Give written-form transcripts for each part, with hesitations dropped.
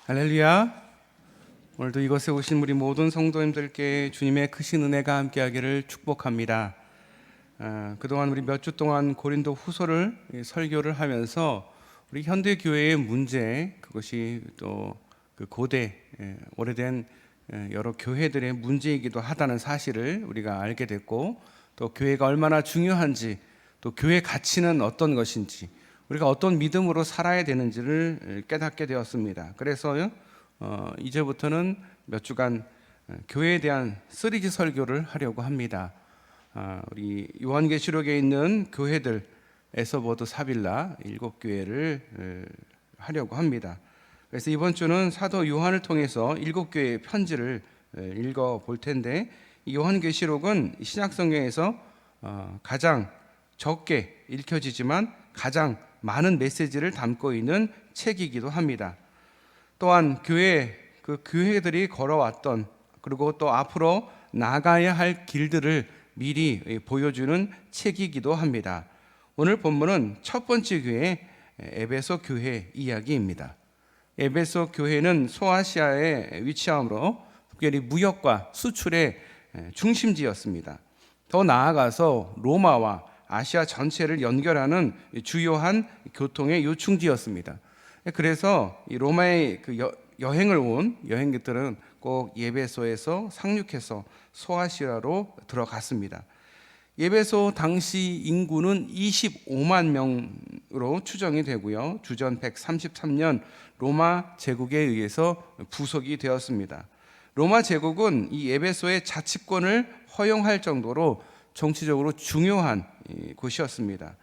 할렐루야. 오늘도 이곳에 오신 우리 모든 성도님들께 주님의 크신 은혜가 함께하기를 축복합니다. 그동안 우리 몇 주 동안 고린도 후서를 설교를 하면서 우리 현대 교회의 문제, 그것이 또 그 고대 오래된 여러 교회들의 문제이기도 하다는 사실을 우리가 알게 됐고, 또 교회가 얼마나 중요한지, 또 교회 가치는 어떤 것인지, 우리가 어떤 믿음으로 살아야 되는지를 깨닫게 되었습니다. 그래서 이제부터는 몇 주간 교회에 대한 시리즈 설교를 하려고 합니다. 우리 요한계시록에 있는 교회들에서 모두 사빌라 7교회를 하려고 합니다. 그래서 이번 주는 사도 요한을 통해서 7교회의 편지를 읽어 볼 텐데, 이 요한계시록은 신약성경에서 가장 적게 읽혀지지만 가장 많은 메시지를 담고 있는 책이기도 합니다. 또한 교회들이 걸어왔던, 그리고 또 앞으로 나가야 할 길들을 미리 보여주는 책이기도 합니다. 오늘 본문은 첫 번째 교회, 에베소 교회 이야기입니다. 에베소 교회는 소아시아에 위치하므로 특별히 무역과 수출의 중심지였습니다. 더 나아가서 로마와 아시아 전체를 연결하는 주요한 교통의 요충지였습니다. 그래서 이 로마에 여행을 온 여행객들은 꼭 예배소에서 상륙해서 소아시아로 들어갔습니다. 예배소 당시 인구는 25만 명으로 추정이 되고요. 주전 133년 로마 제국에 의해서 부속이 되었습니다. 로마 제국은 이 예배소의 자치권을 허용할 정도로 정치적으로 중요한 곳이었습니다.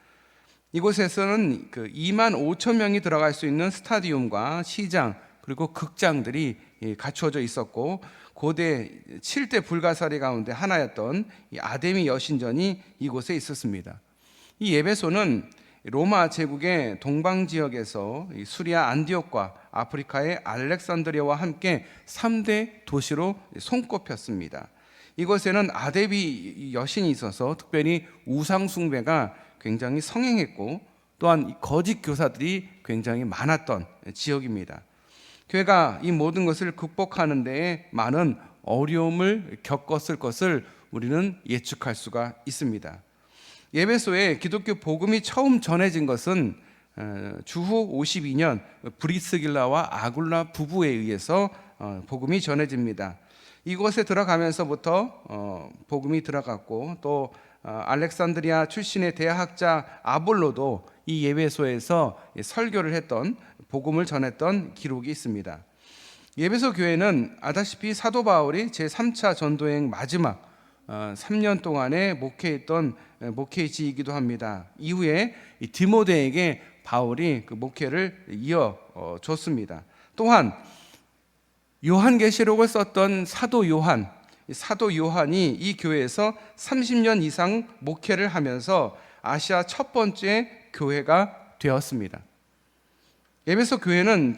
이곳에서는 2만 5천 명이 들어갈 수 있는 스타디움과 시장, 그리고 극장들이 갖추어져 있었고, 고대 7대 불가사리 가운데 하나였던 이 아데미 여신전이 이곳에 있었습니다. 이 에베소는 로마 제국의 동방 지역에서 수리아 안디옥과 아프리카의 알렉산드리아와 함께 3대 도시로 손꼽혔습니다. 이곳에는 아데미 여신이 있어서 특별히 우상 숭배가 굉장히 성행했고, 또한 거짓 교사들이 굉장히 많았던 지역입니다. 교회가 이 모든 것을 극복하는 데에 많은 어려움을 겪었을 것을 우리는 예측할 수가 있습니다. 에베소에 기독교 복음이 처음 전해진 것은 주후 52년 브리스길라와 아굴라 부부에 의해서 복음이 전해집니다. 이곳에 들어가면서부터 복음이 들어갔고, 또 알렉산드리아 출신의 대학자 아볼로도 이 에베소에서 설교를 했던, 복음을 전했던 기록이 있습니다. 에베소 교회는 아다시피 사도 바울이 제3차 전도여행 마지막 3년 동안에 목회했던 목회지이기도 합니다. 이후에 디모데에게 바울이 그 목회를 이어줬습니다. 또한 요한계시록을 썼던 사도 요한이 이 교회에서 30년 이상 목회를 하면서 아시아 첫 번째 교회가 되었습니다. 에베소 교회는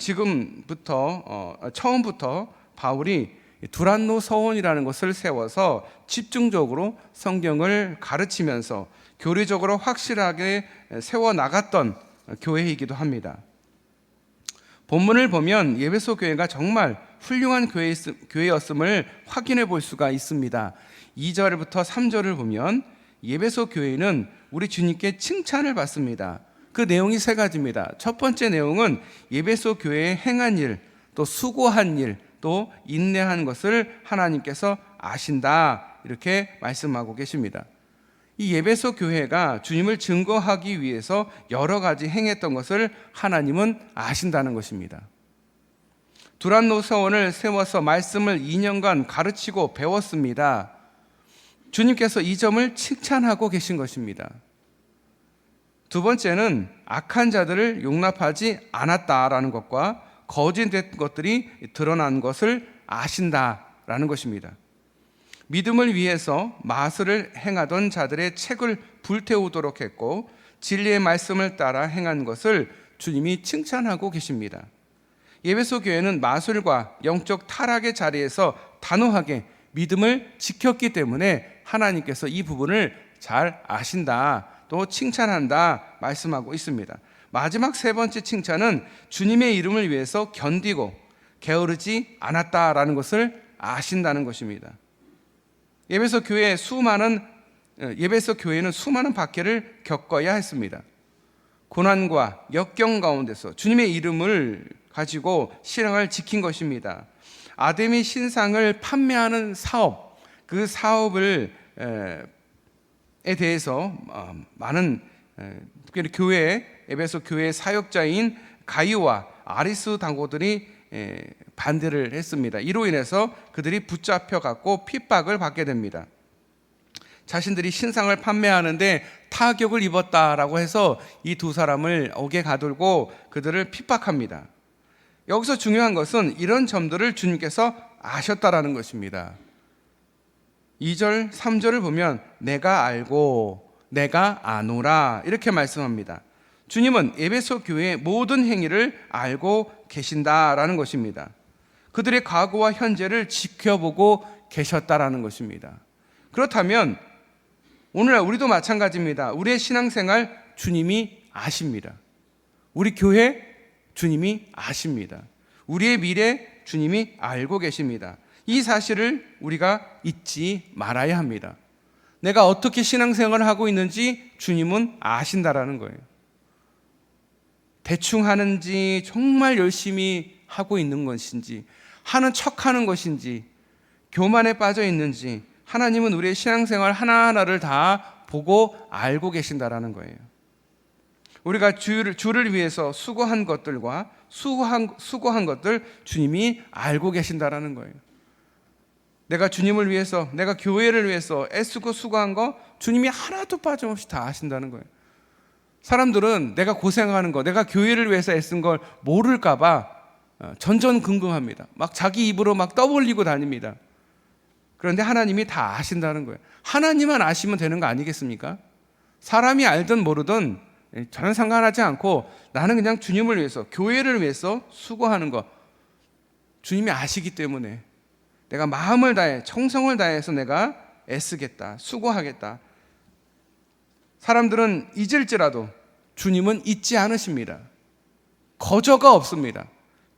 처음부터 바울이 두란노 서원이라는 것을 세워서 집중적으로 성경을 가르치면서 교리적으로 확실하게 세워나갔던 교회이기도 합니다. 본문을 보면 에베소 교회가 정말 훌륭한 교회였음을 확인해 볼 수가 있습니다. 2절부터 3절을 보면 에베소 교회는 우리 주님께 칭찬을 받습니다. 그 내용이 세 가지입니다. 첫 번째 내용은 에베소 교회의 행한 일, 또 수고한 일, 또 인내한 것을 하나님께서 아신다, 이렇게 말씀하고 계십니다. 이 에베소 교회가 주님을 증거하기 위해서 여러 가지 행했던 것을 하나님은 아신다는 것입니다. 두란노 서원을 세워서 말씀을 2년간 가르치고 배웠습니다. 주님께서 이 점을 칭찬하고 계신 것입니다. 두 번째는 악한 자들을 용납하지 않았다라는 것과 거짓된 것들이 드러난 것을 아신다라는 것입니다. 믿음을 위해서 마술을 행하던 자들의 책을 불태우도록 했고, 진리의 말씀을 따라 행한 것을 주님이 칭찬하고 계십니다. 에베소 교회는 마술과 영적 타락의 자리에서 단호하게 믿음을 지켰기 때문에 하나님께서 이 부분을 잘 아신다, 또 칭찬한다 말씀하고 있습니다. 마지막 세 번째 칭찬은 주님의 이름을 위해서 견디고 게으르지 않았다라는 것을 아신다는 것입니다. 예배소 교회는 수많은 박해를 겪어야 했습니다. 고난과 역경 가운데서 주님의 이름을 가지고 신앙을 지킨 것입니다. 아데미 신상을 판매하는 사업, 그 사업을 에 대해서 많은 특별히 에베소 교회 사역자인 가이오와 아리스 당고들이 반대를 했습니다. 이로 인해서 그들이 붙잡혀 갖고 핍박을 받게 됩니다. 자신들이 신상을 판매하는데 타격을 입었다라고 해서 이 두 사람을 옥에 가두고 그들을 핍박합니다. 여기서 중요한 것은 이런 점들을 주님께서 아셨다라는 것입니다. 2절, 3절을 보면 내가 알고 내가 아노라 이렇게 말씀합니다. 주님은 에베소 교회의 모든 행위를 알고 계신다라는 것입니다. 그들의 과거와 현재를 지켜보고 계셨다라는 것입니다. 그렇다면 오늘날 우리도 마찬가지입니다. 우리의 신앙생활 주님이 아십니다. 우리 교회 주님이 아십니다. 우리의 미래 주님이 알고 계십니다. 이 사실을 우리가 잊지 말아야 합니다. 내가 어떻게 신앙생활을 하고 있는지 주님은 아신다라는 거예요. 대충 하는지 정말 열심히 하고 있는 것인지 하는 척하는 것인지 교만에 빠져 있는지 하나님은 우리의 신앙생활 하나하나를 다 보고 알고 계신다라는 거예요. 우리가 주를 위해서 수고한 것들과 수고한 것들 주님이 알고 계신다라는 거예요. 내가 주님을 위해서, 내가 교회를 위해서 애쓰고 수고한 거 주님이 하나도 빠짐없이 다 아신다는 거예요. 사람들은 내가 고생하는 거, 내가 교회를 위해서 애쓴 걸 모를까 봐 전전긍긍합니다. 막 자기 입으로 막 떠벌리고 다닙니다. 그런데 하나님이 다 아신다는 거예요. 하나님만 아시면 되는 거 아니겠습니까? 사람이 알든 모르든 전혀 상관하지 않고 나는 그냥 주님을 위해서, 교회를 위해서 수고하는 거 주님이 아시기 때문에 내가 마음을 다해, 정성을 다해서 내가 애쓰겠다, 수고하겠다. 사람들은 잊을지라도 주님은 잊지 않으십니다. 거저가 없습니다.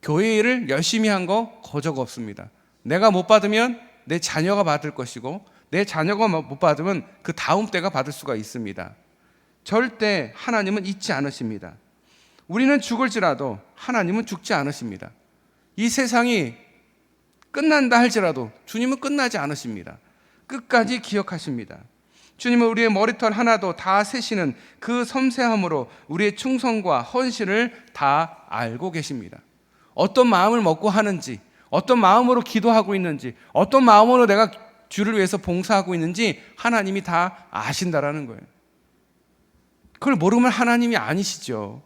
교회 일을 열심히 한 거 거저가 없습니다. 내가 못 받으면 내 자녀가 받을 것이고 내 자녀가 못 받으면 그 다음 때가 받을 수가 있습니다. 절대 하나님은 잊지 않으십니다. 우리는 죽을지라도 하나님은 죽지 않으십니다. 이 세상이 끝난다 할지라도 주님은 끝나지 않으십니다. 끝까지 기억하십니다. 주님은 우리의 머리털 하나도 다 세시는 그 섬세함으로 우리의 충성과 헌신을 다 알고 계십니다. 어떤 마음을 먹고 하는지, 어떤 마음으로 기도하고 있는지, 어떤 마음으로 내가 주를 위해서 봉사하고 있는지 하나님이 다 아신다라는 거예요. 그걸 모르면 하나님이 아니시죠.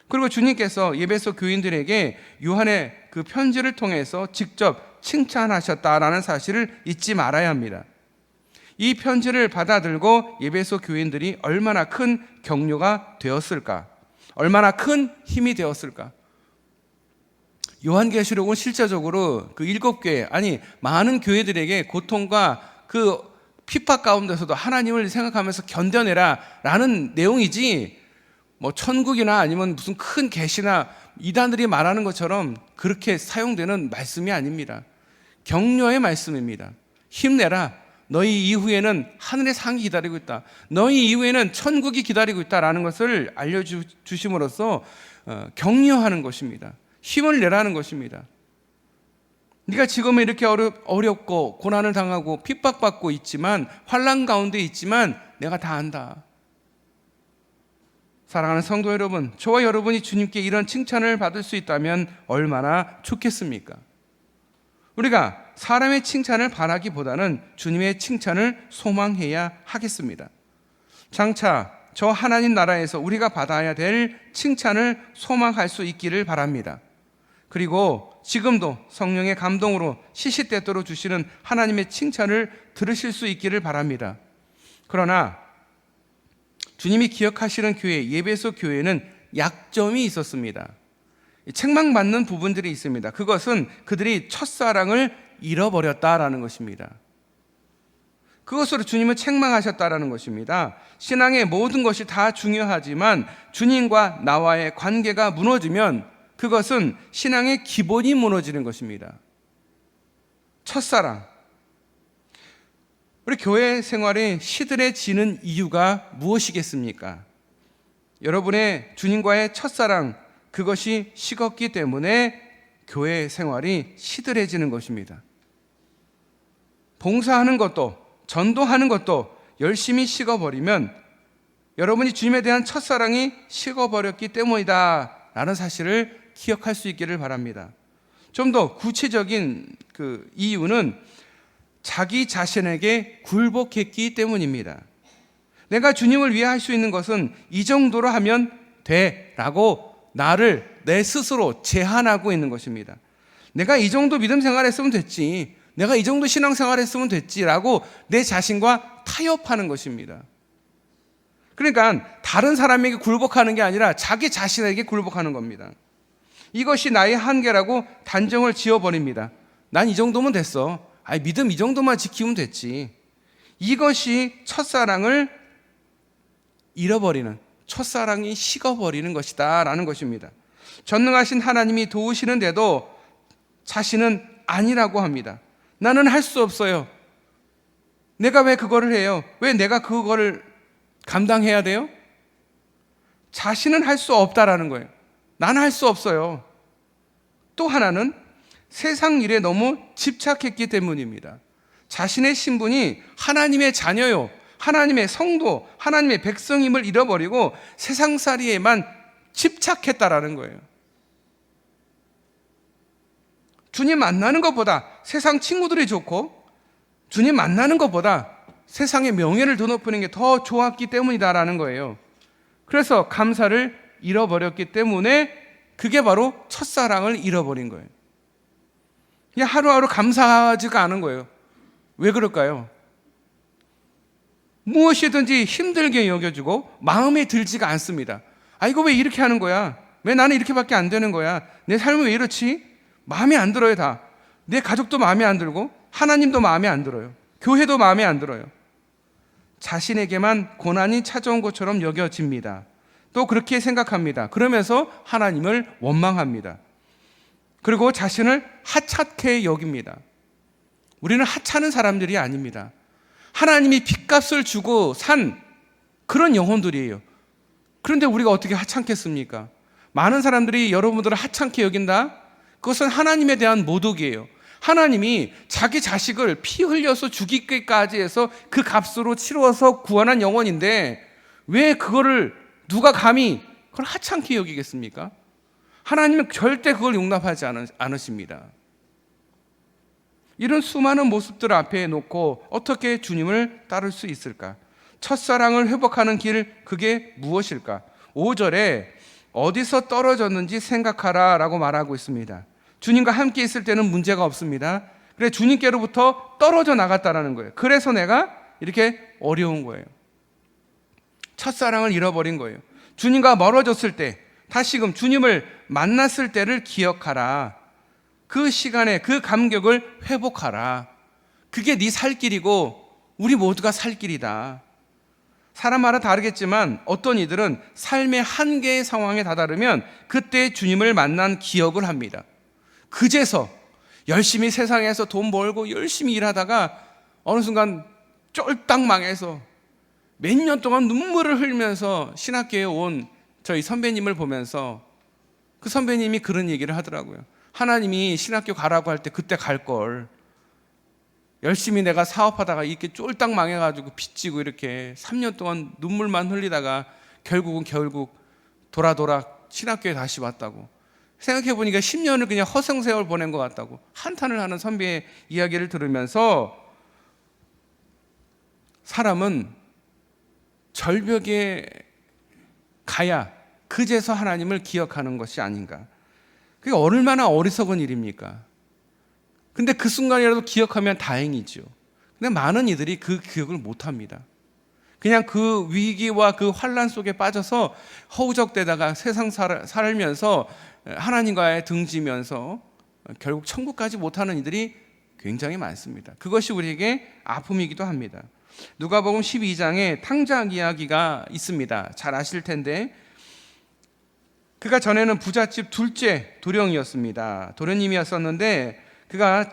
그리고 주님께서 에베소 교인들에게 요한의 그 편지를 통해서 직접 칭찬하셨다라는 사실을 잊지 말아야 합니다. 이 편지를 받아들고 에베소 교인들이 얼마나 큰 격려가 되었을까? 얼마나 큰 힘이 되었을까? 요한계시록은 실제적으로 그 7교회, 아니 많은 교회들에게 고통과 그 핍박 가운데서도 하나님을 생각하면서 견뎌내라 라는 내용이지, 뭐 천국이나 아니면 무슨 큰 계시나 이단들이 말하는 것처럼 그렇게 사용되는 말씀이 아닙니다. 격려의 말씀입니다. 힘내라. 너희 이후에는 하늘의 상이 기다리고 있다. 너희 이후에는 천국이 기다리고 있다라는 것을 알려주심으로써 격려하는 것입니다. 힘을 내라는 것입니다. 네가 지금은 이렇게 어렵고 고난을 당하고 핍박받고 있지만, 환난 가운데 있지만 내가 다 안다. 사랑하는 성도 여러분, 저와 여러분이 주님께 이런 칭찬을 받을 수 있다면 얼마나 좋겠습니까? 우리가 사람의 칭찬을 바라기보다는 주님의 칭찬을 소망해야 하겠습니다. 장차 저 하나님 나라에서 우리가 받아야 될 칭찬을 소망할 수 있기를 바랍니다. 그리고 지금도 성령의 감동으로 시시때때로 주시는 하나님의 칭찬을 들으실 수 있기를 바랍니다. 그러나 주님이 기억하시는 교회, 에베소 교회는 약점이 있었습니다. 책망받는 부분들이 있습니다. 그것은 그들이 첫사랑을 잃어버렸다라는 것입니다. 그것으로 주님은 책망하셨다라는 것입니다. 신앙의 모든 것이 다 중요하지만 주님과 나와의 관계가 무너지면 그것은 신앙의 기본이 무너지는 것입니다. 첫사랑. 우리 교회 생활이 시들해지는 이유가 무엇이겠습니까? 여러분의 주님과의 첫사랑, 그것이 식었기 때문에 교회 생활이 시들해지는 것입니다. 봉사하는 것도, 전도하는 것도 열심히 식어버리면 여러분이 주님에 대한 첫사랑이 식어버렸기 때문이다 라는 사실을 기억할 수 있기를 바랍니다. 좀 더 구체적인 그 이유는 자기 자신에게 굴복했기 때문입니다. 내가 주님을 위해 할 수 있는 것은 이 정도로 하면 돼 라고 나를 내 스스로 제한하고 있는 것입니다. 내가 이 정도 믿음 생활했으면 됐지, 내가 이 정도 신앙 생활했으면 됐지 라고 내 자신과 타협하는 것입니다. 그러니까 다른 사람에게 굴복하는 게 아니라 자기 자신에게 굴복하는 겁니다. 이것이 나의 한계라고 단정을 지어버립니다. 난 이 정도면 됐어. 믿음 이 정도만 지키면 됐지. 이것이 첫사랑을 잃어버리는, 첫사랑이 식어버리는 것이다 라는 것입니다. 전능하신 하나님이 도우시는데도 자신은 아니라고 합니다. 나는 할 수 없어요. 내가 왜 그거를 해요? 왜 내가 그거를 감당해야 돼요? 자신은 할 수 없다라는 거예요. 나는 할 수 없어요. 또 하나는 세상 일에 너무 집착했기 때문입니다. 자신의 신분이 하나님의 자녀요, 하나님의 성도, 하나님의 백성임을 잃어버리고 세상살이에만 집착했다라는 거예요. 주님 만나는 것보다 세상 친구들이 좋고, 주님 만나는 것보다 세상의 명예를 더 높이는 게 더 좋았기 때문이다라는 거예요. 그래서 감사를 잃어버렸기 때문에 그게 바로 첫사랑을 잃어버린 거예요. 그냥 하루하루 감사하지가 않은 거예요. 왜 그럴까요? 무엇이든지 힘들게 여겨지고 마음에 들지가 않습니다. 이거 왜 이렇게 하는 거야? 왜 나는 이렇게밖에 안 되는 거야? 내 삶은 왜 이렇지? 마음에 안 들어요. 다. 내 가족도 마음에 안 들고 하나님도 마음에 안 들어요. 교회도 마음에 안 들어요. 자신에게만 고난이 찾아온 것처럼 여겨집니다. 또 그렇게 생각합니다. 그러면서 하나님을 원망합니다. 그리고 자신을 하찮게 여깁니다. 우리는 하찮은 사람들이 아닙니다. 하나님이 빚값을 주고 산 그런 영혼들이에요. 그런데 우리가 어떻게 하찮겠습니까? 많은 사람들이 여러분들을 하찮게 여긴다? 그것은 하나님에 대한 모독이에요. 하나님이 자기 자식을 피 흘려서 죽이기까지 해서 그 값으로 치루어서 구원한 영혼인데 왜 그거를 누가 감히 그걸 하찮게 여기겠습니까? 하나님은 절대 그걸 용납하지 않으십니다. 이런 수많은 모습들 앞에 놓고 어떻게 주님을 따를 수 있을까? 첫사랑을 회복하는 길, 그게 무엇일까? 5절에 어디서 떨어졌는지 생각하라 라고 말하고 있습니다. 주님과 함께 있을 때는 문제가 없습니다. 그래 주님께로부터 떨어져 나갔다라는 거예요. 그래서 내가 이렇게 어려운 거예요. 첫사랑을 잃어버린 거예요. 주님과 멀어졌을 때, 다시금 주님을 만났을 때를 기억하라. 그 시간에 그 감격을 회복하라. 그게 네 살 길이고 우리 모두가 살 길이다. 사람마다 다르겠지만 어떤 이들은 삶의 한계의 상황에 다다르면 그때 주님을 만난 기억을 합니다. 그제서 열심히 세상에서 돈 벌고 열심히 일하다가 어느 순간 쫄딱 망해서 몇 년 동안 눈물을 흘리면서 신학교에 온 저희 선배님을 보면서 그 선배님이 그런 얘기를 하더라고요. 하나님이 신학교 가라고 할 때 그때 갈 걸. 열심히 내가 사업하다가 이렇게 쫄딱 망해가지고 빚지고 이렇게 3년 동안 눈물만 흘리다가 결국 돌아 신학교에 다시 왔다고. 생각해보니까 10년을 그냥 허송세월 보낸 것 같다고 한탄을 하는 선배의 이야기를 들으면서 사람은 절벽에 가야 그제서 하나님을 기억하는 것이 아닌가. 그게 얼마나 어리석은 일입니까? 근데 그 순간이라도 기억하면 다행이죠. 근데 많은 이들이 그 기억을 못합니다. 그냥 그 위기와 그 환난 속에 빠져서 허우적대다가 세상 살면서 하나님과의 등지면서 결국 천국까지 못하는 이들이 굉장히 많습니다. 그것이 우리에게 아픔이기도 합니다. 누가복음 12장에 탕자악 이야기가 있습니다. 잘 아실 텐데 그가 전에는 부잣집 둘째 도령이었습니다. 도련님이었었는데 그가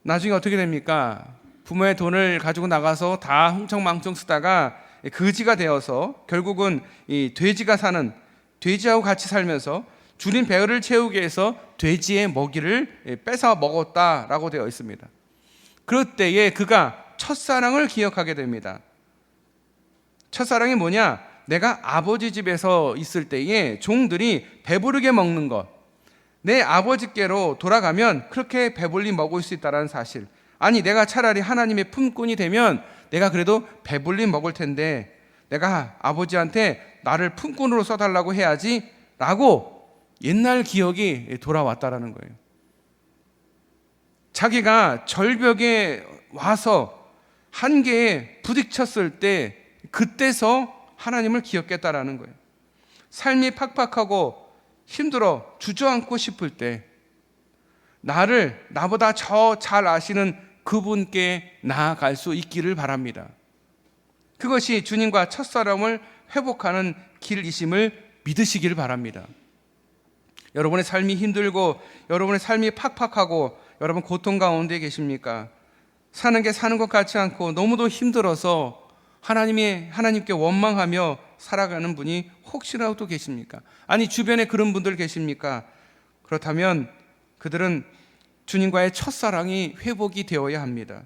나중에 어떻게 됩니까? 부모의 돈을 가지고 나가서 다 흥청망청 쓰다가 거지가 되어서 결국은 이 돼지가 사는, 돼지하고 같이 살면서 주린 배를 채우기 위해서 돼지의 먹이를 뺏어 먹었다라고 되어 있습니다. 그럴 때에 그가 첫사랑을 기억하게 됩니다. 첫사랑이 뭐냐? 내가 아버지 집에서 있을 때에 종들이 배부르게 먹는 것, 내 아버지께로 돌아가면 그렇게 배불리 먹을 수 있다는 사실. 아니, 내가 차라리 하나님의 품꾼이 되면 내가 그래도 배불리 먹을 텐데 내가 아버지한테 나를 품꾼으로 써달라고 해야지 라고 옛날 기억이 돌아왔다라는 거예요. 자기가 절벽에 와서 한계에 부딪혔을 때 그때서 하나님을 기억했다라는 거예요. 삶이 팍팍하고 힘들어 주저앉고 싶을 때 나보다 더 잘 아시는 그분께 나아갈 수 있기를 바랍니다. 그것이 주님과 첫사랑을 회복하는 길이심을 믿으시기를 바랍니다. 여러분의 삶이 힘들고 여러분의 삶이 팍팍하고 여러분 고통 가운데 계십니까? 사는 게 사는 것 같지 않고 너무도 힘들어서 하나님께 원망하며 살아가는 분이 혹시라도 계십니까? 아니, 주변에 그런 분들 계십니까? 그렇다면 그들은 주님과의 첫사랑이 회복이 되어야 합니다.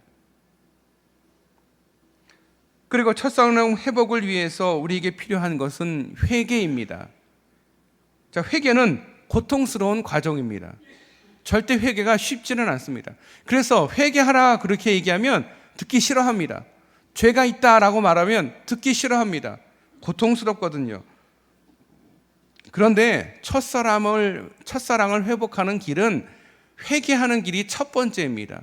그리고 첫사랑 회복을 위해서 우리에게 필요한 것은 회개입니다. 자, 회개는 고통스러운 과정입니다. 절대 회개가 쉽지는 않습니다. 그래서 회개하라 그렇게 얘기하면 듣기 싫어합니다. 죄가 있다라고 말하면 듣기 싫어합니다. 고통스럽거든요. 그런데 첫사랑을 회복하는 길은 회개하는 길이 첫 번째입니다.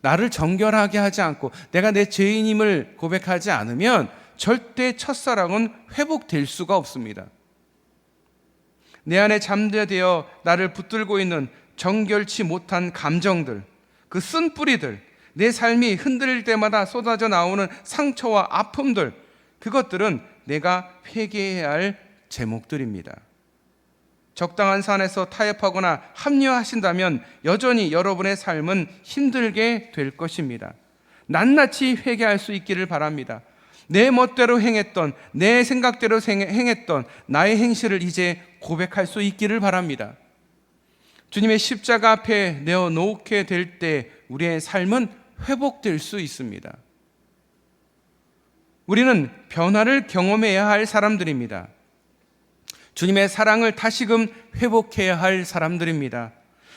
나를 정결하게 하지 않고 내가 내 죄인임을 고백하지 않으면 절대 첫사랑은 회복될 수가 없습니다. 내 안에 잠재되어 나를 붙들고 있는 정결치 못한 감정들, 그 쓴뿌리들, 내 삶이 흔들릴 때마다 쏟아져 나오는 상처와 아픔들, 그것들은 내가 회개해야 할 제목들입니다. 적당한 산에서 타협하거나 합리화하신다면 여전히 여러분의 삶은 힘들게 될 것입니다. 낱낱이 회개할 수 있기를 바랍니다. 내 멋대로 행했던, 내 생각대로 행했던 나의 행실을 이제 고백할 수 있기를 바랍니다. 주님의 십자가 앞에 내어놓게 될 때 우리의 삶은 회복될 수 있습니다. 우리는 변화를 경험해야 할 사람들입니다. 주님의 사랑을 다시금 회복해야 할 사람들입니다.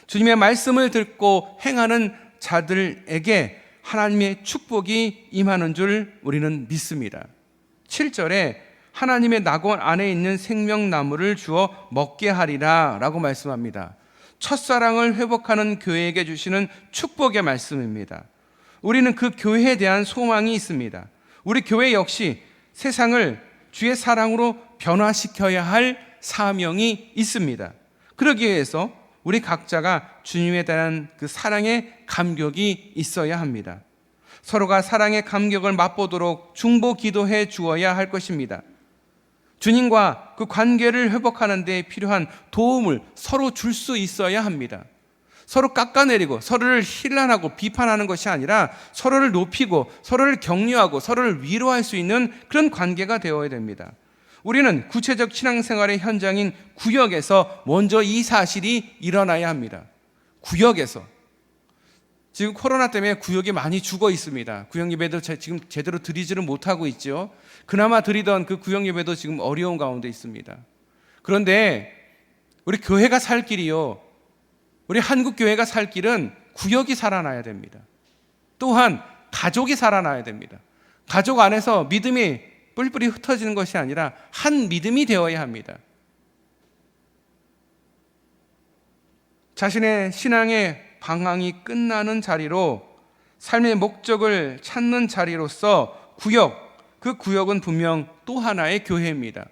주님의 말씀을 듣고 행하는 자들에게 하나님의 축복이 임하는 줄 우리는 믿습니다. 7절에 하나님의 낙원 안에 있는 생명나무를 주어 먹게 하리라 라고 말씀합니다. 첫사랑을 회복하는 교회에게 주시는 축복의 말씀입니다. 우리는 그 교회에 대한 소망이 있습니다. 우리 교회 역시 세상을 주의 사랑으로 변화시켜야 할 사명이 있습니다. 그러기 위해서 우리 각자가 주님에 대한 그 사랑의 감격이 있어야 합니다. 서로가 사랑의 감격을 맛보도록 중보 기도해 주어야 할 것입니다. 주님과 그 관계를 회복하는 데 필요한 도움을 서로 줄 수 있어야 합니다. 서로 깎아내리고 서로를 힐난하고 비판하는 것이 아니라 서로를 높이고 서로를 격려하고 서로를 위로할 수 있는 그런 관계가 되어야 됩니다. 우리는 구체적 신앙생활의 현장인 구역에서 먼저 이 사실이 일어나야 합니다. 구역에서. 지금 코로나 때문에 구역이 많이 죽어 있습니다. 구역 예배도 지금 제대로 드리지를 못하고 있죠. 그나마 드리던 그 구역 예배도 지금 어려운 가운데 있습니다. 그런데 우리 교회가 살 길이요, 우리 한국 교회가 살 길은 구역이 살아나야 됩니다. 또한 가족이 살아나야 됩니다. 가족 안에서 믿음이 뿔뿔이 흩어지는 것이 아니라 한 믿음이 되어야 합니다. 자신의 신앙의 방향이 끝나는 자리로, 삶의 목적을 찾는 자리로서 그 구역은 분명 또 하나의 교회입니다.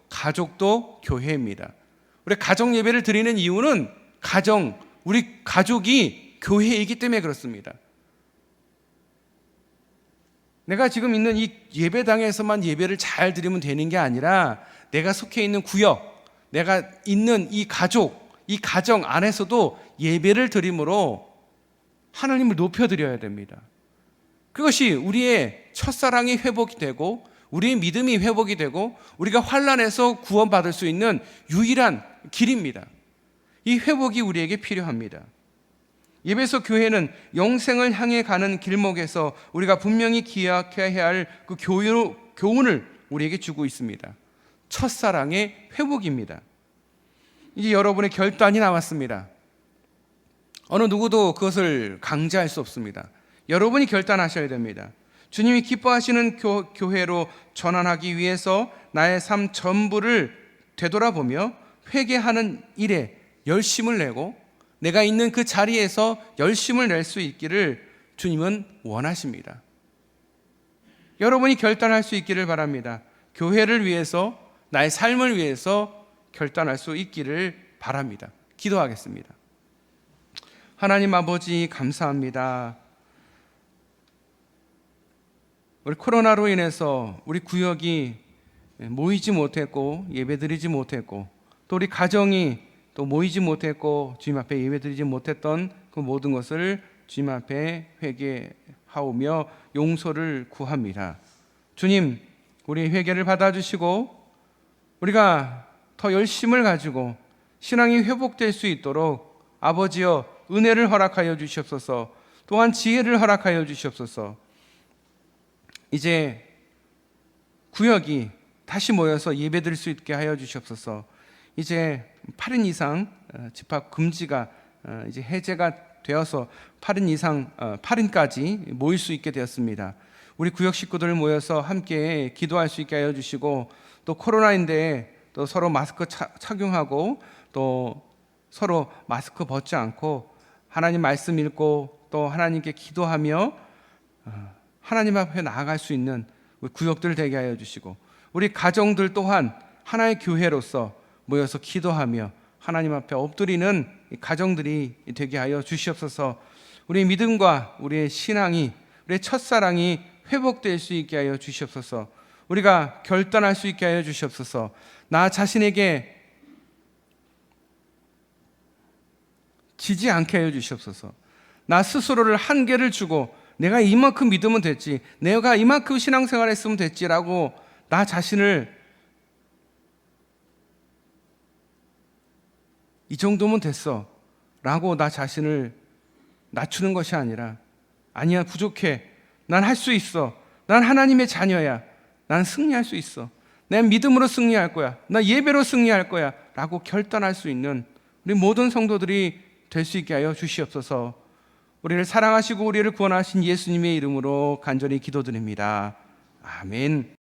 가족도 교회입니다. 우리 가정 예배를 드리는 이유는 우리 가족이 교회이기 때문에 그렇습니다. 내가 지금 있는 이 예배당에서만 예배를 잘 드리면 되는 게 아니라 내가 속해 있는 구역, 내가 있는 이 가족, 이 가정 안에서도 예배를 드림으로 하나님을 높여드려야 됩니다. 그것이 우리의 첫사랑이 회복이 되고 우리의 믿음이 회복이 되고 우리가 환난에서 구원받을 수 있는 유일한 길입니다. 이 회복이 우리에게 필요합니다. 예배소 교회는 영생을 향해 가는 길목에서 우리가 분명히 기억해야 할 그 교훈을 우리에게 주고 있습니다. 첫사랑의 회복입니다. 이제 여러분의 결단이 남았습니다. 어느 누구도 그것을 강제할 수 없습니다. 여러분이 결단하셔야 됩니다. 주님이 기뻐하시는 교회로 전환하기 위해서 나의 삶 전부를 되돌아보며 회개하는 일에 열심을 내고 내가 있는 그 자리에서 열심을 낼 수 있기를 주님은 원하십니다. 여러분이 결단할 수 있기를 바랍니다. 교회를 위해서, 나의 삶을 위해서 결단할 수 있기를 바랍니다. 기도하겠습니다. 하나님 아버지, 감사합니다. 우리 코로나로 인해서 우리 구역이 모이지 못했고 예배드리지 못했고 또 우리 가정이 또 모이지 못했고 주님 앞에 예배드리지 못했던 그 모든 것을 주님 앞에 회개하오며 용서를 구합니다. 주님, 우리 회개를 받아주시고 우리가 더 열심을 가지고 신앙이 회복될 수 있도록 아버지여 은혜를 허락하여 주시옵소서. 또한 지혜를 허락하여 주시옵소서. 이제 구역이 다시 모여서 예배드릴 수 있게 하여 주시옵소서. 이제 8인 이상 집합 금지가 이제 해제가 되어서 8인 이상 8인까지 모일 수 있게 되었습니다. 우리 구역 식구들 모여서 함께 기도할 수 있게 하여 주시고 또 코로나인데 또 서로 마스크 착용하고 또 서로 마스크 벗지 않고 하나님 말씀 읽고 또 하나님께 기도하며 하나님 앞에 나아갈 수 있는 우리 구역들 되게 하여 주시고 우리 가정들 또한 하나의 교회로서 모여서 기도하며 하나님 앞에 엎드리는 가정들이 되게 하여 주시옵소서. 우리의 믿음과 우리의 신앙이, 우리의 첫사랑이 회복될 수 있게 하여 주시옵소서. 우리가 결단할 수 있게 하여 주시옵소서. 나 자신에게 지지 않게 하여 주시옵소서. 나 스스로를 한계를 주고 내가 이만큼 믿으면 됐지, 내가 이만큼 신앙생활 했으면 됐지라고 나 자신을 이 정도면 됐어 라고 나 자신을 낮추는 것이 아니라 아니야, 부족해, 난 할 수 있어, 난 하나님의 자녀야, 난 승리할 수 있어, 내 믿음으로 승리할 거야, 나 예배로 승리할 거야 라고 결단할 수 있는 우리 모든 성도들이 될 수 있게 하여 주시옵소서. 우리를 사랑하시고 우리를 구원하신 예수님의 이름으로 간절히 기도드립니다. 아멘.